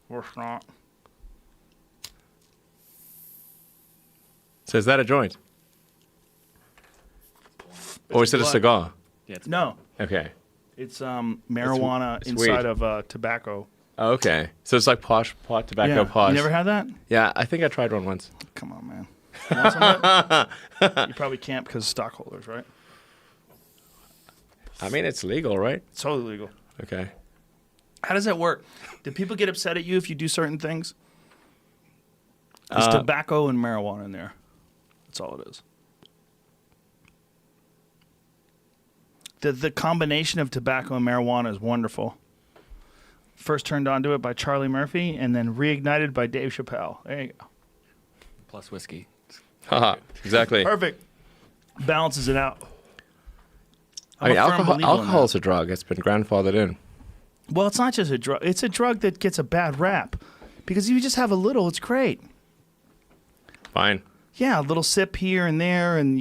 Or not. So is that a joint? Or is it a cigar? Yeah, it's No. Okay. It's marijuana it's inside weed. of tobacco. Oh, okay. So it's like pot tobacco Yeah. posh. You never had that? Yeah, I think I tried one once. Come on, man. You want some of it? You probably can't because of stockholders, right? I mean, it's legal, right? It's totally legal. Okay. How does that work? Do people get upset at you if you do certain things? There's tobacco and marijuana in there. That's all it is. The combination of tobacco and marijuana is wonderful. First turned onto it by Charlie Murphy and then reignited by Dave Chappelle. There you go. plus whiskey. Haha, exactly. Perfect. Balances it out. I mean, I'm a firm believer in alcohol's that. a drug. It's been grandfathered in. Well, it's not just a drug. It's a drug that gets a bad rap. Because if you just have a little, it's great. Fine. Yeah, a little sip here and there, and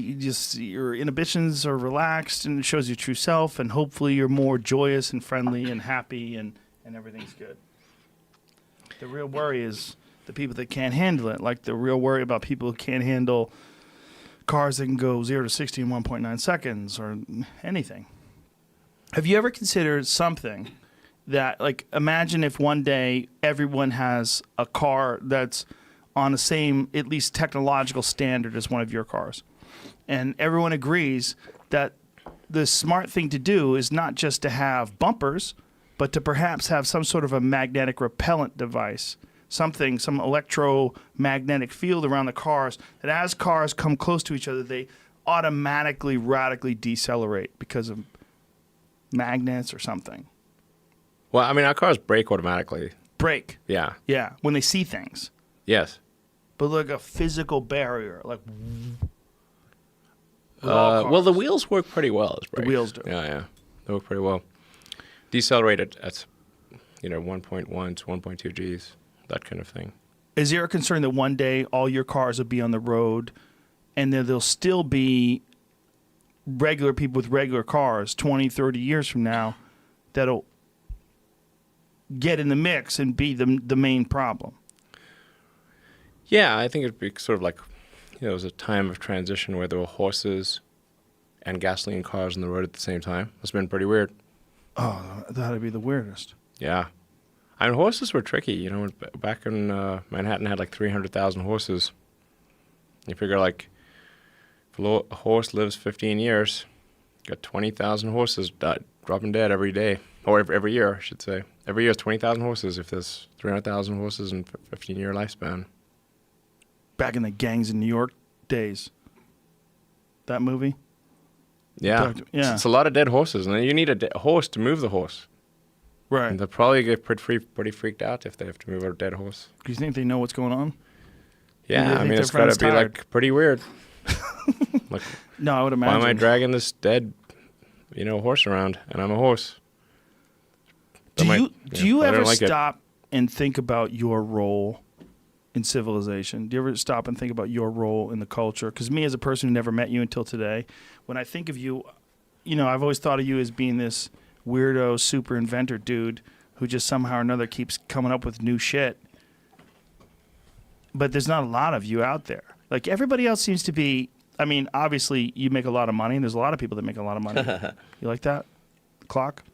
your inhibitions are relaxed, and it shows your true self, and hopefully you're more joyous and friendly and happy, and everything's good. The real worry is the people that can't handle it, like the real worry about people who can't handle cars that can go 0 to 60 in 1.9 seconds or anything. Have you ever considered something that, like, imagine if one day everyone has a car that's on the same, at least technological standard as one of your cars. And everyone agrees that the smart thing to do is not just to have bumpers, but to perhaps have some sort of a magnetic repellent device, some electromagnetic field around the cars that as cars come close to each other, they automatically radically decelerate because of magnets or something. Well, I mean, our cars brake automatically. Brake. Yeah. Yeah, when they see things. Yes. But like a physical barrier, like. with all Well, the cars. wheels work pretty well as brakes. wheels do. Yeah. They work pretty well. Decelerated at 1.1 to 1.2 Gs, that kind of thing. Is there a concern that one day all your cars will be on the road and that there'll still be regular people with regular cars 20, 30 years from now that'll get in the mix and be the main problem? Yeah, I think it'd be sort of like, it was a time of transition where there were horses and gasoline cars on the road at the same time. It's been pretty weird. Oh, that'd be the weirdest. Yeah. I mean, horses were tricky. Back in Manhattan had like 300,000 horses. You figure like if a horse lives 15 years, you got 20,000 horses dropping dead every day. Or every year, I should say. Every year is 20,000 horses if there's 300,000 horses in 15-year lifespan. Back in the Gangs in New York days. That movie? Yeah. Yeah. It's a lot of dead horses. And then you need a horse to move the horse. Right. And they'll probably get pretty freaked out if they have to move a dead horse. Do you think they know what's going on? Yeah, Maybe they I think mean, their it's got to friend's be tired. like pretty weird. Like, No, I would why imagine. am I dragging this dead, horse around? And I'm a horse. Do you I don't ever like it. stop and think about your role in civilization? Do you ever stop and think about your role in the culture? Because me, as a person who never met you until today, when I think of you, I've always thought of you as being this weirdo, super inventor dude who just somehow or another keeps coming up with new shit. But there's not a lot of you out there. Like, everybody else seems to be, I mean, obviously you make a lot of money, and there's a lot of people that make a lot of money. You like that clock?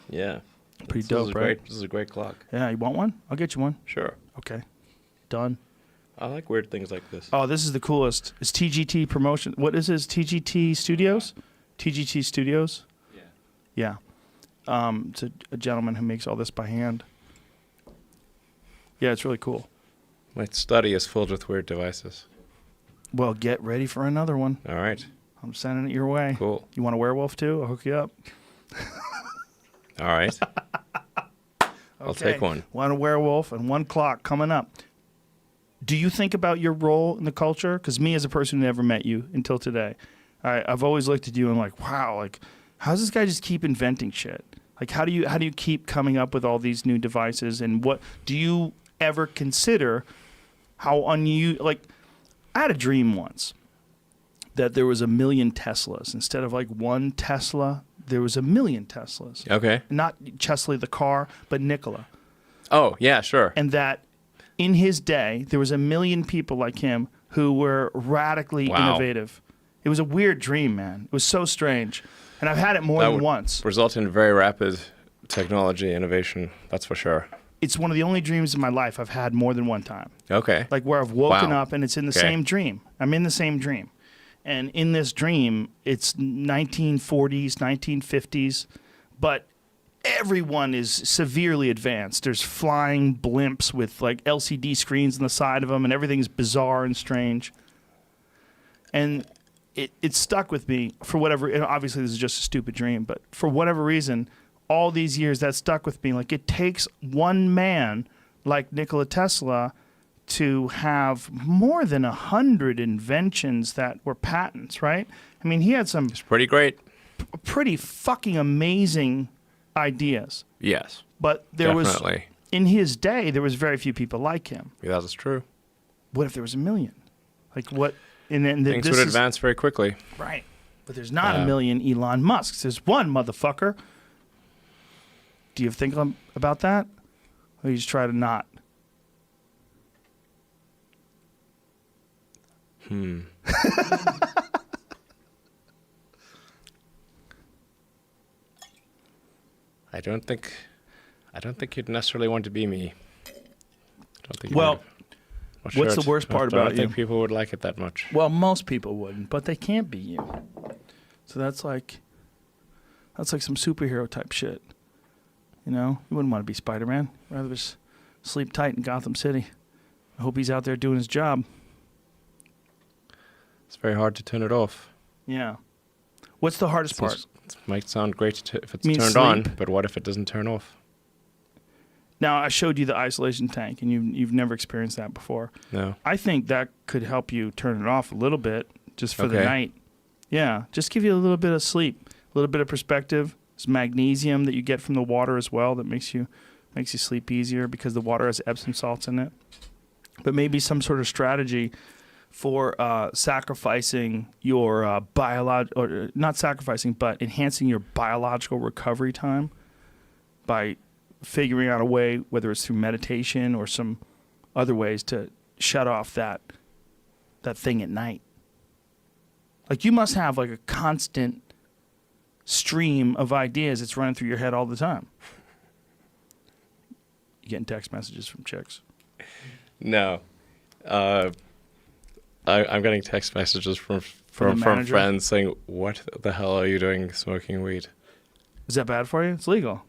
Yeah. Pretty This dope, is right? This is a great clock. Yeah, you want one? I'll get you one. Sure. Okay. Done. I like weird things like this. Oh, this is the coolest. It's TGT Promotion. What is this? TGT Studios? TGT Studios? Yeah. Yeah. It's a gentleman who makes all this by hand. Yeah, it's really cool. My study is filled with weird devices. Well, get ready for another one. All right. I'm sending it your way. Cool. You want a werewolf too? I'll hook you up. All right. I'll take one. One werewolf and one clock coming up. Do you think about your role in the culture? Because me, as a person who never met you until today, I've always looked at you and like, wow, like, how does this guy just keep inventing shit? Like, how do you keep coming up with all these new devices? And what do you ever consider how unusual? Like, I had a dream once that there was 1 million Teslas instead of like one Tesla. There was 1 million Teslas. Okay. Not Chesley the car, but Nikola. Oh, yeah, sure. and that in his day there was 1 million people like him who were radically Wow. innovative. It was a weird dream, man. It was so strange, and I've had it more That than would once. result in very rapid technology innovation. That's for sure. It's one of the only dreams in my life I've had more than one time. Okay. Like where I've woken Wow. up and it's in the Okay. same dream. I'm in the same dream. And in this dream, it's 1940s, 1950s, but everyone is severely advanced. There's flying blimps with like LCD screens on the side of them, and everything's bizarre and strange. And it stuck with me for whatever, and obviously this is just a stupid dream, but for whatever reason, all these years that stuck with me. Like it takes one man like Nikola Tesla to have more than 100 inventions that were patents, right? I mean, he had some It's pretty great. pretty fucking amazing ideas. Yes. But there Definitely. was, in his day, there was very few people like him. Yeah, that's true. What if there was 1 million? Like what? And then Things this would is, advance very quickly. right. But there's not Yeah. 1 million Elon Musks. There's one, motherfucker. Do you think about that? Or you just try to not? I don't think you'd necessarily want to be me. I don't think. Well, not what's sure the it's- worst part I about don't think you? people would like it that much. Well, most people wouldn't, but they can't be you. So that's like some superhero type shit. You know, you wouldn't want to be Spider-Man. Rather just sleep tight in Gotham City. I hope he's out there doing his job. It's very hard to turn it off. Yeah. What's the hardest part? It might sound great if it's You mean turned on, sleep? but what if it doesn't turn off? Now, I showed you the isolation tank, and you've never experienced that before. No. I think that could help you turn it off a little bit just for the Okay. night. Yeah, just give you a little bit of sleep, a little bit of perspective. There's magnesium that you get from the water as well that makes you sleep easier because the water has Epsom salts in it. But maybe some sort of strategy for sacrificing your or not sacrificing, but enhancing your biological recovery time by figuring out a way, whether it's through meditation or some other ways, to shut off that thing at night. Like you must have like a constant stream of ideas that's running through your head all the time. You getting text messages from chicks? No. I'm getting text messages from the manager? friends saying, "What the hell are you doing smoking weed?" Is that bad for you? It's legal.